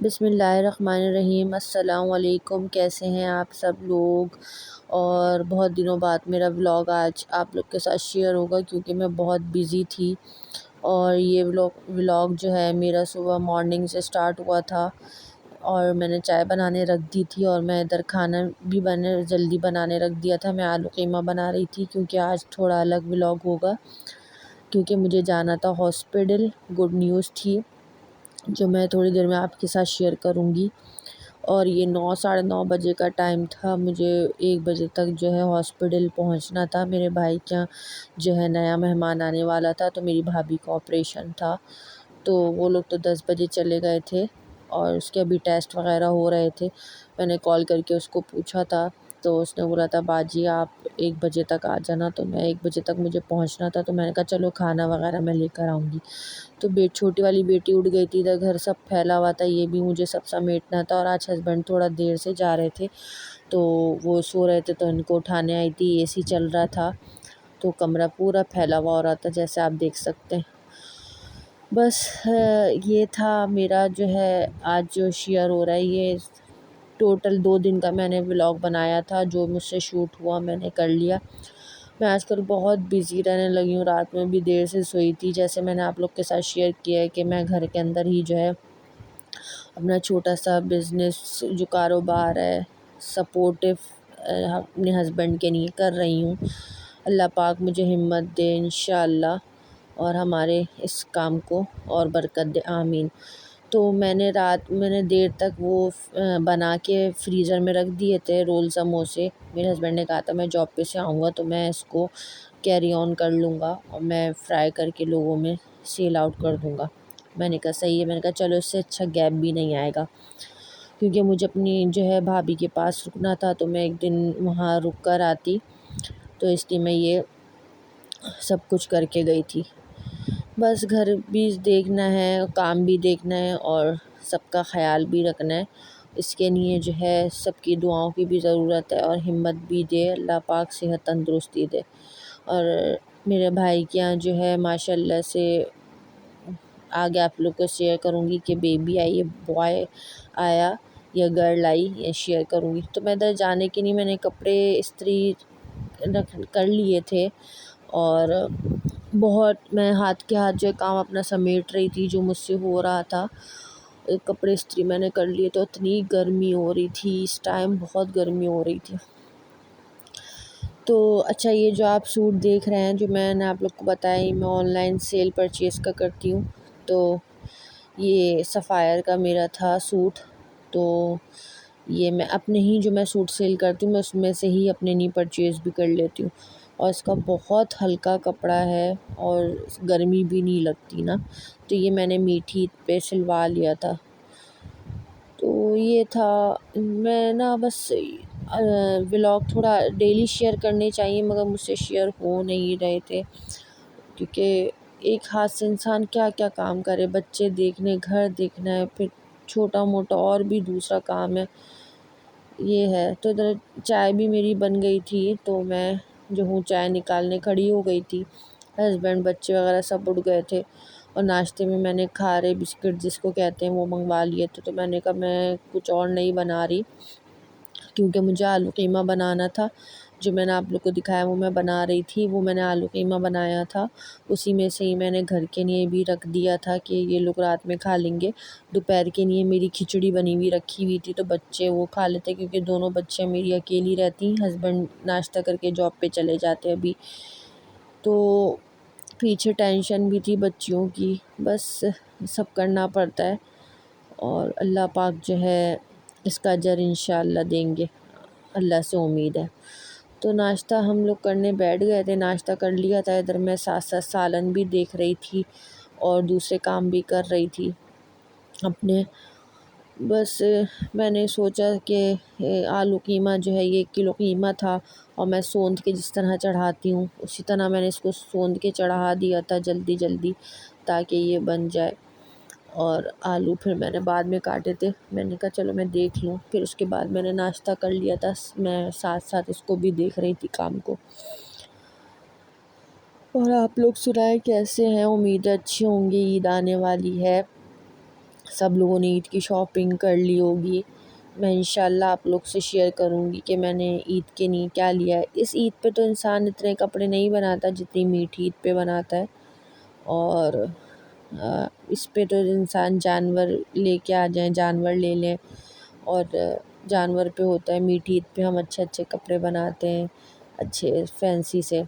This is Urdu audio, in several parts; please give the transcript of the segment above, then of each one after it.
بسم اللہ الرحمن الرحیم۔ السلام علیکم، کیسے ہیں آپ سب لوگ؟ اور بہت دنوں بعد میرا ولاگ آج آپ لوگ کے ساتھ شیئر ہوگا کیونکہ میں بہت بزی تھی، اور یہ ولاگ جو ہے میرا صبح مارننگ سے سٹارٹ ہوا تھا، اور میں نے چائے بنانے رکھ دی تھی، اور میں ادھر کھانا بھی جلدی بنانے رکھ دیا تھا۔ میں آلو قیمہ بنا رہی تھی کیونکہ آج تھوڑا الگ ولاگ ہوگا، کیونکہ مجھے جانا تھا ہاسپٹل۔ گڈ نیوز تھی جو میں تھوڑی دیر میں آپ کے ساتھ شیئر کروں گی، اور یہ 9 ساڑھے 9 بجے کا ٹائم تھا۔ مجھے 1 بجے تک جو ہے ہاسپٹل پہنچنا تھا۔ میرے بھائی کے یہاں جو ہے نیا مہمان آنے والا تھا، تو میری بھابھی کا آپریشن تھا، تو وہ لوگ تو 10 بجے چلے گئے تھے، اور اس کے ابھی ٹیسٹ وغیرہ ہو رہے تھے۔ میں نے کال کر کے اس کو پوچھا تھا، تو اس نے بولا تھا باجی آپ 1 بجے تک آ جانا، تو میں 1 بجے تک مجھے پہنچنا تھا، تو میں نے کہا چلو کھانا وغیرہ میں لے کر آؤں گی۔ تو چھوٹی والی بیٹی اٹھ گئی تھی، ادھر گھر سب پھیلا ہوا تھا، یہ بھی مجھے سب سمیٹنا تھا، اور آج ہسبینڈ تھوڑا دیر سے جا رہے تھے تو وہ سو رہے تھے، تو ان کو اٹھانے آئی تھی۔ اے سی چل رہا تھا تو کمرہ پورا پھیلا ہوا ہو رہا تھا، جیسے آپ دیکھ سکتے ہیں۔ بس یہ تھا میرا جو ہے آج جو شیئر ہو رہا ہے، یہ ٹوٹل 2 دن کا میں نے ولاگ بنایا تھا، جو مجھ سے شوٹ ہوا میں نے کر لیا۔ میں آج کل بہت بزی رہنے لگی ہوں، رات میں بھی دیر سے سوئی تھی، جیسے میں نے آپ لوگ کے ساتھ شیئر کیا ہے کہ میں گھر کے اندر ہی جو ہے اپنا چھوٹا سا بزنس جو کاروبار ہے سپورٹیو اپنے ہسبینڈ کے لیے کر رہی ہوں۔ اللہ پاک مجھے ہمت دے انشاءاللہ، اور ہمارے اس کام کو اور برکت دے، آمین۔ تو میں نے دیر تک وہ بنا کے فریزر میں رکھ دیے تھے رول سموسے۔ میرے ہسبینڈ نے کہا تھا میں جاب پہ سے آؤں گا تو میں اس کو کیری آن کر لوں گا، اور میں فرائی کر کے لوگوں میں سیل آؤٹ کر دوں گا۔ میں نے کہا صحیح ہے، میں نے کہا چلو اس سے اچھا گیپ بھی نہیں آئے گا، کیونکہ مجھے اپنی جو ہے بھابھی کے پاس رکنا تھا، تو میں ایک دن وہاں رک کر آتی، تو اس لیے میں یہ سب کچھ کر کے گئی تھی۔ بس گھر بھی دیکھنا ہے، کام بھی دیکھنا ہے، اور سب کا خیال بھی رکھنا ہے۔ اس کے لیے جو ہے سب کی دعاؤں کی بھی ضرورت ہے، اور ہمت بھی دے اللہ پاک، صحت تندرستی دے۔ اور میرے بھائی کے یہاں جو ہے ماشاء اللہ سے آگے آپ لوگ کو شیئر کروں گی کہ بیبی آئی ہے، بوائے آیا یا گرل آئی، یہ شیئر کروں گی۔ تو میں ادھر جانے کے لیے میں نے کپڑے استری کر لیے تھے، اور بہت میں ہاتھ کے ہاتھ جو کام اپنا سمیٹ رہی تھی جو مجھ سے ہو رہا تھا۔ کپڑے استری میں نے کر لیے، تو اتنی گرمی ہو رہی تھی اس ٹائم، بہت گرمی ہو رہی تھی۔ تو اچھا، یہ جو آپ سوٹ دیکھ رہے ہیں جو میں نے آپ لوگ کو بتایا، میں آن لائن سیل پرچیز کا کرتی ہوں، تو یہ سفائر کا میرا تھا سوٹ، تو یہ میں اپنے ہی جو میں سوٹ سیل کرتی ہوں میں اس میں سے ہی اپنے لیے پرچیز بھی کر لیتی ہوں، اور اس کا بہت ہلکا کپڑا ہے، اور گرمی بھی نہیں لگتی نا، تو یہ میں نے میٹھی عید پہ سلوا لیا تھا۔ تو یہ تھا، میں نا بس ولاگ تھوڑا ڈیلی شیئر کرنے چاہیے، مگر مجھ سے شیئر ہو نہیں رہے تھے، کیونکہ ایک ہاتھ سے انسان کیا کیا کام کرے، بچے دیکھنے، گھر دیکھنا ہے، پھر چھوٹا موٹا اور بھی دوسرا کام ہے، یہ ہے۔ تو ادھر چائے بھی میری بن گئی تھی، تو میں جو ہوں چائے نکالنے کھڑی ہو گئی تھی، ہسبینڈ بچے وغیرہ سب اٹھ گئے تھے، اور ناشتے میں نے کھارے بسکٹ جس کو کہتے ہیں وہ منگوا لیے تھے، تو میں نے کہا میں کچھ اور نہیں بنا رہی، کیونکہ مجھے آلو قیمہ بنانا تھا، جو میں نے آپ لوگ کو دکھایا وہ میں بنا رہی تھی، وہ میں نے آلو قیمہ بنایا تھا، اسی میں سے ہی میں نے گھر کے لیے بھی رکھ دیا تھا کہ یہ لوگ رات میں کھا لیں گے۔ دوپہر کے لیے میری کھچڑی بنی ہوئی رکھی ہوئی تھی، تو بچے وہ کھا لیتے، کیونکہ دونوں بچے میری اکیلی رہتی ہیں، ہسبینڈ ناشتہ کر کے جاب پہ چلے جاتے ابھی، تو پیچھے ٹینشن بھی تھی بچیوں کی، بس سب کرنا پڑتا ہے، اور اللہ پاک جو ہے اس کا اجر انشاءاللہ دیں گے، اللہ سے امید ہے۔ تو ناشتہ ہم لوگ کرنے بیٹھ گئے تھے، ناشتہ کر لیا تھا، ادھر میں ساتھ ساتھ سالن بھی دیکھ رہی تھی، اور دوسرے کام بھی کر رہی تھی اپنے۔ بس میں نے سوچا کہ آلو قیمہ جو ہے یہ 1 کلو قیمہ تھا، اور میں سوندھ کے جس طرح چڑھاتی ہوں اسی طرح میں نے اس کو سوندھ کے چڑھا دیا تھا جلدی جلدی، تاکہ یہ بن جائے، اور آلو پھر میں نے بعد میں کاٹے تھے، میں نے کہا چلو میں دیکھ لوں، پھر اس کے بعد میں نے ناشتہ کر لیا تھا، میں ساتھ ساتھ اس کو بھی دیکھ رہی تھی کام کو۔ اور آپ لوگ سنائیں کیسے ہیں؟ امید ہے اچھی ہوں گی، عید آنے والی ہے، سب لوگوں نے عید کی شاپنگ کر لی ہوگی۔ میں انشاءاللہ آپ لوگ سے شیئر کروں گی کہ میں نے عید کے لیے کیا لیا ہے۔ اس عید پہ تو انسان اتنے کپڑے نہیں بناتا جتنی میٹھی عید پہ بناتا ہے، اور اس پہ تو انسان جانور لے کے آ جائیں، جانور لے لیں، اور جانور پہ ہوتا ہے میٹھی عید پہ ہم اچھے اچھے کپڑے بناتے ہیں، اچھے فینسی سے۔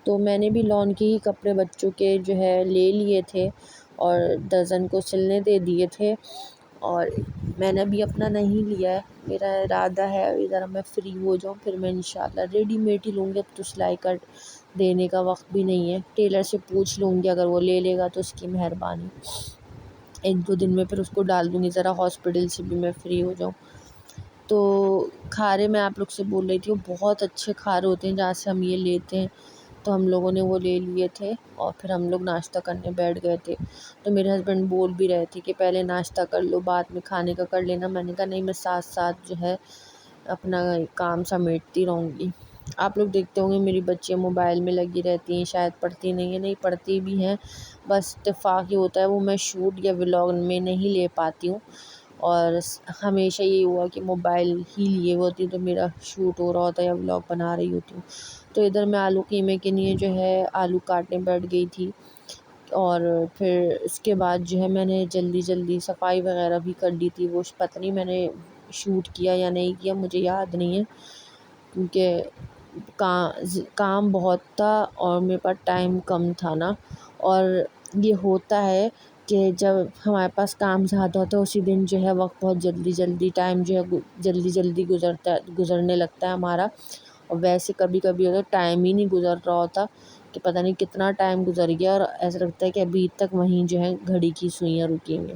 تو میں نے بھی لون کے ہی کپڑے بچوں کے جو ہے لے لیے تھے، اور درزن کو سلنے دے دیے تھے، اور میں نے ابھی اپنا نہیں لیا ہے۔ میرا ارادہ ہے ابھی ذرا میں فری ہو جاؤں پھر میں انشاءاللہ ریڈی میڈ ہی لوں گی، اب تو سلائی کٹ دینے کا وقت بھی نہیں ہے۔ ٹیلر سے پوچھ لوں گی، اگر وہ لے لے گا تو اس کی مہربانی، 1-2 دن میں پھر اس کو ڈال دوں گی، ذرا ہاسپٹل سے بھی میں فری ہو جاؤں۔ تو کھارے میں آپ لوگ سے بول رہی تھی، وہ بہت اچھے کھارے ہوتے ہیں جہاں سے ہم یہ لیتے ہیں، تو ہم لوگوں نے وہ لے لیے تھے، اور پھر ہم لوگ ناشتہ کرنے بیٹھ گئے تھے۔ تو میرے ہسبینڈ بول بھی رہے تھے کہ پہلے ناشتہ کر لو، بعد میں کھانے کا کر لینا۔ میں نے کہا نہیں، میں ساتھ ساتھ جو ہے اپنا کام سمیٹتی رہوں گی۔ آپ لوگ دیکھتے ہوں گے میری بچیاں موبائل میں لگی رہتی ہیں، شاید پڑھتی نہیں ہیں، نہیں پڑھتی بھی ہیں، بس اتفاق یہ ہوتا ہے وہ میں شوٹ یا ولاگ میں نہیں لے پاتی ہوں، اور ہمیشہ یہ ہوا کہ موبائل ہی لیے ہوتی تو میرا شوٹ ہو رہا ہوتا ہے یا ولاگ بنا رہی ہوتی ہوں۔ تو ادھر میں آلو قیمے کے لیے جو ہے آلو کاٹنے بیٹھ گئی تھی، اور پھر اس کے بعد جو ہے میں نے جلدی جلدی صفائی وغیرہ بھی کر لی تھی۔ وہ پتہ نہیں میں نے شوٹ کیا یا نہیں کیا، مجھے یاد نہیں ہے، کیونکہ کام بہت تھا اور میرے پاس ٹائم کم تھا نا۔ اور یہ ہوتا ہے کہ جب ہمارے پاس کام زیادہ ہوتا ہے اسی دن جو ہے وقت بہت جلدی جلدی ٹائم جو ہے جلدی جلدی گزرنے لگتا ہے ہمارا، اور ویسے کبھی کبھی اگر ٹائم ہی نہیں گزر رہا ہوتا کہ پتہ نہیں کتنا ٹائم گزر گیا، اور ایسا لگتا ہے کہ ابھی تک وہیں جو ہے گھڑی کی سوئیاں رکی ہیں۔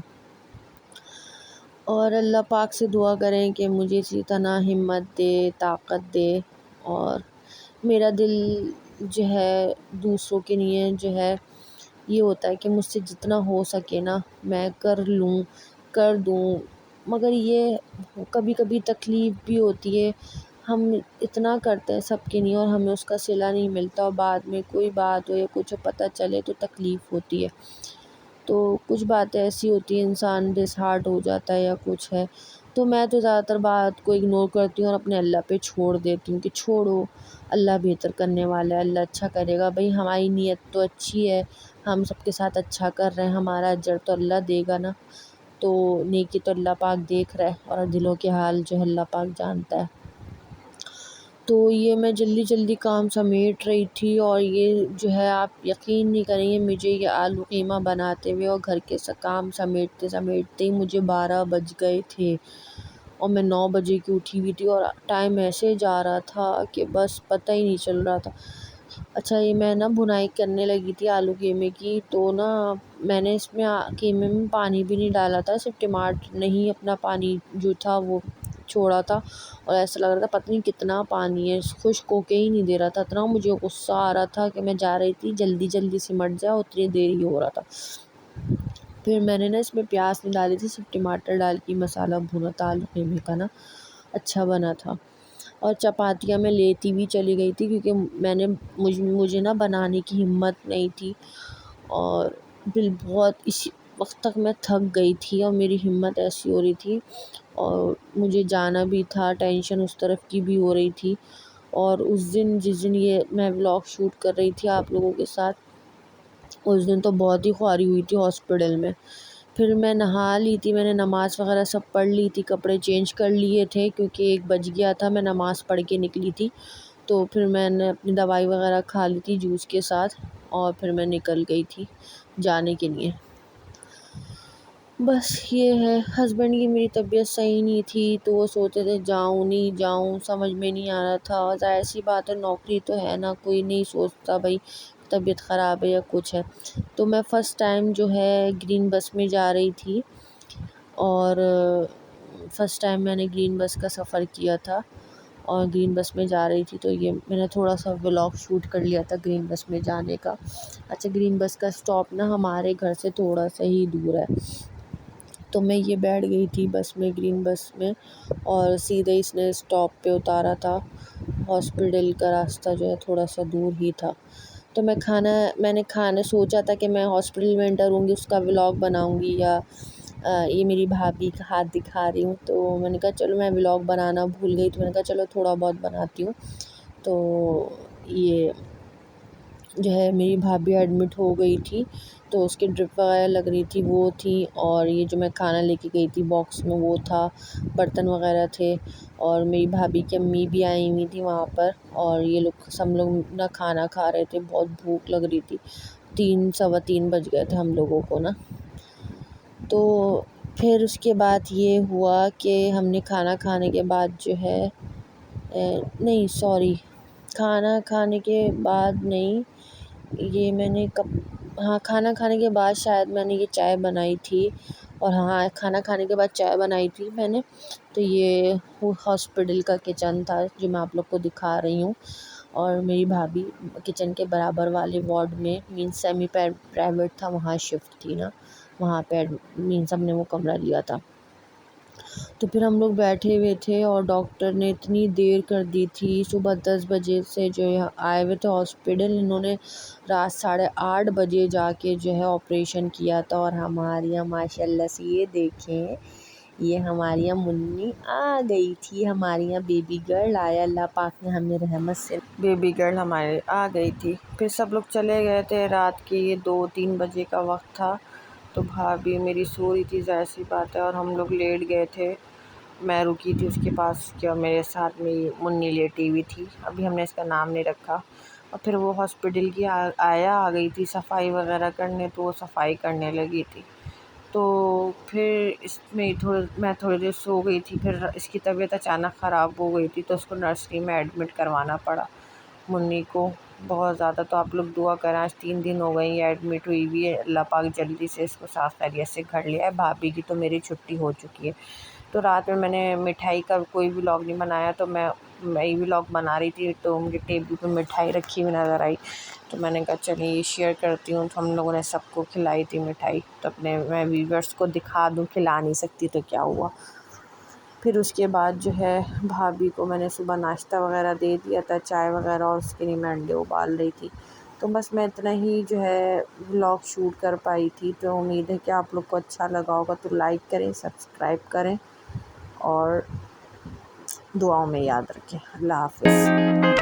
اور اللہ پاک سے دعا کریں کہ مجھے اسی طرح ہمت دے، طاقت دے، اور میرا دل جو ہے دوسروں کے لیے جو ہے یہ ہوتا ہے کہ مجھ سے جتنا ہو سکے نا میں کر دوں، مگر یہ کبھی کبھی تکلیف بھی ہوتی ہے، ہم اتنا کرتے ہیں سب کے لیے اور ہمیں اس کا صلہ نہیں ملتا، اور بعد میں کوئی بات ہو یا کچھ پتہ چلے تو تکلیف ہوتی ہے۔ تو کچھ باتیں ایسی ہوتی ہیں انسان ڈس ہارٹ ہو جاتا ہے یا کچھ ہے، تو میں تو زیادہ تر بات کو اگنور کرتی ہوں اور اپنے اللہ پہ چھوڑ دیتی ہوں کہ چھوڑو، اللہ بہتر کرنے والا ہے، اللہ اچھا کرے گا۔ بھئی ہماری نیت تو اچھی ہے، ہم سب کے ساتھ اچھا کر رہے ہیں، ہمارا اجر تو اللہ دے گا نا، تو نیکی تو اللہ پاک دیکھ رہا ہے، اور دلوں کے حال جو ہے اللہ پاک جانتا ہے۔ تو یہ میں جلدی جلدی کام سمیٹ رہی تھی، اور یہ جو ہے آپ یقین نہیں کریں گے، مجھے یہ آلو قیمہ بناتے ہوئے اور گھر کے کام سمیٹتے سمیٹتے ہی مجھے 12 بج گئے تھے، اور میں 9 بجے کی اٹھی ہوئی تھی، اور ٹائم ایسے جا رہا تھا کہ بس پتہ ہی نہیں چل رہا تھا۔ اچھا، یہ میں نا بھنائی کرنے لگی تھی آلو قیمے کی، تو نا میں نے اس میں قیمے میں پانی بھی نہیں ڈالا تھا، صرف ٹماٹر نہیں اپنا پانی جو تھا وہ چھوڑا تھا، اور ایسا لگ رہا تھا پتہ نہیں کتنا پانی ہے، خشک ہو کے ہی نہیں دے رہا تھا، اتنا مجھے غصہ آ رہا تھا کہ میں جا رہی تھی جلدی جلدی سمٹ جائے، اتنی دیر ہی ہو رہا تھا۔ پھر میں نے نا اس میں پیاز نہیں ڈالی تھی، صرف ٹماٹر ڈال کے مسالہ بھونا تھا آلو قیمے کا نا، اچھا بنا تھا۔ اور چپاتیاں میں لیتی بھی چلی گئی تھی کیونکہ مجھے نا بنانے کی ہمت نہیں تھی، اور بہت اسی وقت تک میں تھک گئی تھی اور میری ہمت ایسی ہو رہی تھی، اور مجھے جانا بھی تھا، ٹینشن اس طرف کی بھی ہو رہی تھی۔ اور اس دن جس دن یہ میں ولاگ شوٹ کر رہی تھی آپ لوگوں کے ساتھ، اس دن تو بہت ہی خواری ہوئی تھی ہاسپٹل میں۔ پھر میں نہا لی تھی، میں نے نماز وغیرہ سب پڑھ لی تھی، کپڑے چینج کر لیے تھے کیونکہ 1 بج گیا تھا، میں نماز پڑھ کے نکلی تھی، تو پھر میں نے اپنی دوائی وغیرہ کھا لی تھی جوس کے ساتھ، اور پھر میں نکل گئی تھی جانے کے لیے۔ بس یہ ہے، ہسبینڈ کی میری طبیعت صحیح نہیں تھی تو وہ سوچتے تھے جاؤں نہیں جاؤں، سمجھ میں نہیں آ رہا تھا، اور ظاہر سی بات ہے نوکری تو ہے نا، کوئی نہیں سوچتا بھائی طبیعت خراب ہے یا کچھ ہے۔ تو میں فرسٹ ٹائم جو ہے گرین بس میں جا رہی تھی، اور فرسٹ ٹائم میں نے گرین بس کا سفر کیا تھا، اور گرین بس میں جا رہی تھی، تو یہ میں نے تھوڑا سا ولاگ شوٹ کر لیا تھا گرین بس میں جانے کا۔ اچھا، گرین بس کا اسٹاپ نا ہمارے گھر سے تھوڑا سا ہی دور ہے، تو میں یہ بیٹھ گئی تھی بس میں، گرین بس میں، اور سیدھے اس نے اسٹاپ پہ اتارا تھا۔ ہاسپٹل کا راستہ جو ہے تھوڑا سا دور ہی تھا، تو میں نے کھانا سوچا تھا کہ میں ہاسپٹل میں انٹر ہوں گی اس کا ولاگ بناؤں گی، یا یہ میری بھابھی کا ہاتھ دکھا رہی ہوں۔ تو میں نے کہا چلو، میں ولاگ بنانا بھول گئی، تو میں نے کہا چلو تھوڑا بہت بناتی ہوں۔ تو یہ جو ہے میری بھابھی ایڈمٹ ہو گئی تھی، تو اس کے ڈرپ وغیرہ لگ رہی تھی، وہ تھی، اور یہ جو میں کھانا لے کے گئی تھی باکس میں وہ تھا، برتن وغیرہ تھے، اور میری بھابھی کی امی بھی آئی ہوئی تھی وہاں پر، اور یہ لوگ سب لوگ نا کھانا کھا رہے تھے، بہت بھوک لگ رہی تھی، 3 سوا 3 بج گئے تھے ہم لوگوں کو نا۔ تو پھر اس کے بعد یہ ہوا کہ ہم نے کھانا کھانے کے بعد جو ہے نہیں سوری، کھانا کھانے کے بعد نہیں، یہ میں نے ہاں کھانا کھانے کے بعد شاید میں نے یہ چائے بنائی تھی، اور ہاں کھانا کھانے کے بعد چائے بنائی تھی میں نے۔ تو یہ ہاسپٹل کا کچن تھا جو میں آپ لوگ کو دکھا رہی ہوں، اور میری بھابھی کچن کے برابر والے وارڈ میں، مینس سیمی پرائیویٹ تھا، وہاں شفٹ تھی نا، وہاں پہ مینس ہم نے وہ کمرہ لیا تھا۔ تو پھر ہم لوگ بیٹھے ہوئے تھے، اور ڈاکٹر نے اتنی دیر کر دی تھی، صبح 10 بجے سے جو آئے ہوئے تھے ہاسپٹل، انہوں نے رات 8:30 بجے جا کے جو ہے آپریشن کیا تھا، اور ہماری یہاں ماشاء اللہ سے یہ دیکھیں، یہ ہماری یہاں منی آ گئی تھی، ہماری یہاں بیبی گرل آیا، اللہ پاک نے ہمیں رحمت سے بیبی گرل ہمارے آ گئی تھی۔ پھر سب لوگ چلے گئے تھے، رات کے یہ 2-3 بجے کا وقت تھا، تو بھابھی میری سو رہی تھی، ظاہر سی بات ہے، اور ہم لوگ لیٹ گئے تھے، میں رکی تھی اس کے پاس، کہ میرے ساتھ میں منی لیٹی ہوئی تھی، ابھی ہم نے اس کا نام نہیں رکھا۔ اور پھر وہ ہاسپٹل کی آ گئی تھی صفائی وغیرہ کرنے، تو وہ صفائی کرنے لگی تھی، تو پھر اس میں میں تھوڑی دیر سو گئی تھی، پھر اس کی طبیعت اچانک خراب ہو گئی تھی، تو اس کو نرسری میں ایڈمٹ کروانا پڑا منی کو بہت زیادہ۔ تو آپ لوگ دعا کریں، آج 3 دن ہو گئے یہ ایڈمٹ ہوئی ہوئی ہے، اللہ پاک جلدی سے اس کو صاف خیریت سے گھر لیا ہے۔ بھابھی کی تو میری چھٹی ہو چکی ہے۔ تو رات میں نے مٹھائی کا کوئی ولاگ نہیں بنایا، تو میں یہ ولاگ بنا رہی تھی، تو مجھے ٹیبل پہ مٹھائی رکھی ہوئی نظر آئی، تو میں نے کہا چلیے یہ شیئر کرتی ہوں۔ تو ہم لوگوں نے سب کو کھلائی تھی مٹھائی، تو میں ویورس کو دکھا دوں، کھلا نہیں سکتی تو کیا ہوا۔ پھر اس کے بعد جو ہے بھابھی کو میں نے صبح ناشتہ وغیرہ دے دیا تھا، چائے وغیرہ، اور اس کے لیے میں انڈے ابال رہی تھی۔ تو بس میں اتنا ہی جو ہے ولاگ شوٹ کر پائی تھی، تو امید ہے کہ آپ لوگ کو اچھا لگا ہوگا، تو لائک کریں، سبسکرائب کریں، اور دعاؤں میں یاد رکھیں۔ اللہ حافظ۔